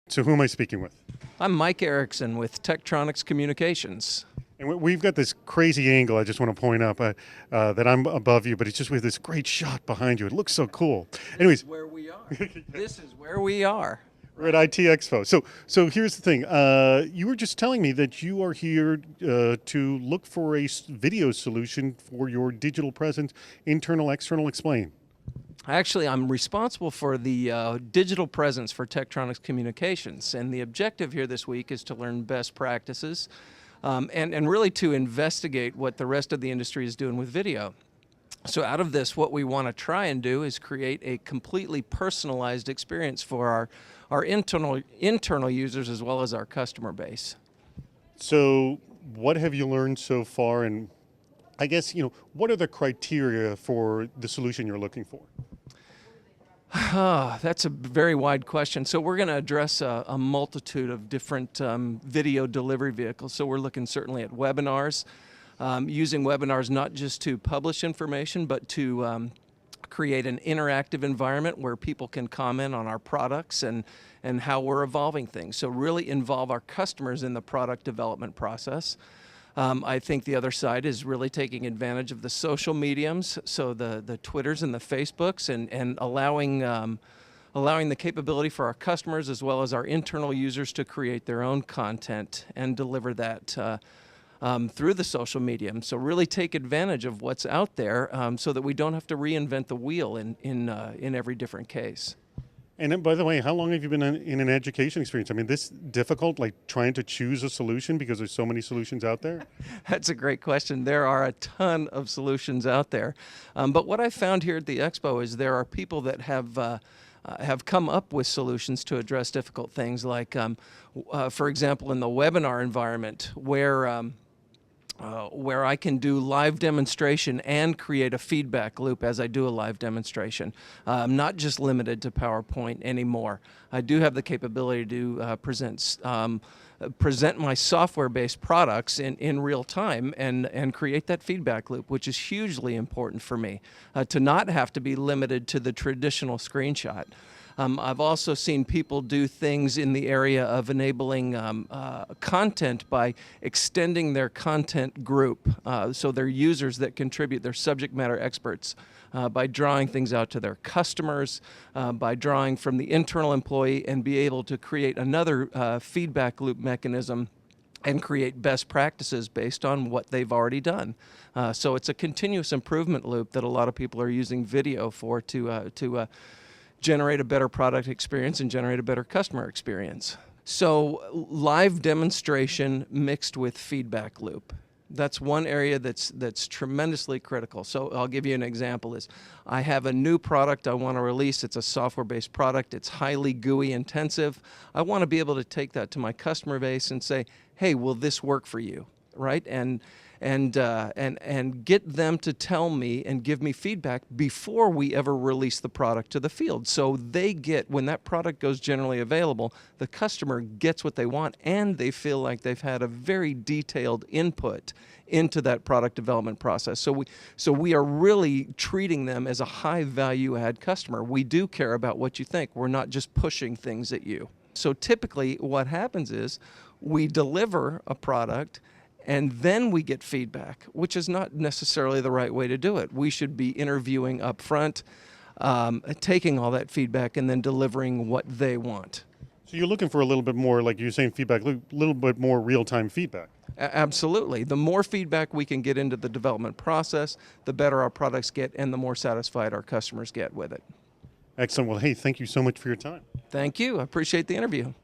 So who am I speaking with? I'm Mike Erickson with Tektronix Communications. And we've got this crazy angle I just want to point out that I'm above you, but it's just with this great shot behind you. It looks so cool. Anyways, This is where we are. This is where we are. we're at IT Expo. So here's the thing. You were just telling me that you are here to look for a video solution for your digital presence, internal, external. Explain. Actually, I'm responsible for the digital presence for Tektronix Communications, and the objective here this week is to learn best practices and really to investigate what the rest of the industry is doing with video. So out of this, what we want to try and do is create a completely personalized experience for our internal users as well as our customer base. So what have you learned so far, and I guess, what are the criteria for the solution you're looking for? That's a very wide question. So we're going to address a multitude of different video delivery vehicles. So we're looking certainly at webinars, using webinars not just to publish information, but to create an interactive environment where people can comment on our products and how we're evolving things. So really involve our customers in the product development process. I think the other side is really taking advantage of the social mediums, so the Twitters and the Facebooks, and allowing the capability for our customers as well as our internal users to create their own content and deliver that through the social medium. So really take advantage of what's out there so that we don't have to reinvent the wheel in every different case. And then, by the way, how long have you been in an education experience? I mean, this difficult, like trying to choose a solution because there's so many solutions out there? That's a great question. There are a ton of solutions out there. But what I found here at the Expo is there are people that have come up with solutions to address difficult things, like, for example, in the webinar environment, where I can do live demonstration and create a feedback loop as I do a live demonstration. I'm not just limited to PowerPoint anymore. I do have the capability to present my software-based products in real time and create that feedback loop, which is hugely important for me, to not have to be limited to the traditional screenshot. I've also seen people do things in the area of enabling content by extending their content group, so their users that contribute, their subject matter experts, by drawing things out to their customers, by drawing from the internal employee, and be able to create another feedback loop mechanism and create best practices based on what they've already done. So it's a continuous improvement loop that a lot of people are using video for to generate a better product experience and generate a better customer experience. So live demonstration mixed with feedback loop. That's one area that's tremendously critical. So I'll give you an example. Is I have a new product I want to release. It's a software-based product. It's highly GUI intensive. I want to be able to take that to my customer base and say, hey, will this work for you, right? And get them to tell me and give me feedback before we ever release the product to the field. So they get, when that product goes generally available, the customer gets what they want and they feel like they've had a very detailed input into that product development process. So we are really treating them as a high value add customer. We do care about what you think. We're not just pushing things at you. So typically what happens is we deliver a product and then we get feedback, which is not necessarily the right way to do it. We should be interviewing up front, taking all that feedback, and then delivering what they want. So you're looking for a little bit more, like you're saying, feedback, a little bit more real-time feedback. Absolutely. The more feedback we can get into the development process, the better our products get and the more satisfied our customers get with it. Excellent. Well, hey, thank you so much for your time. Thank you. I appreciate the interview.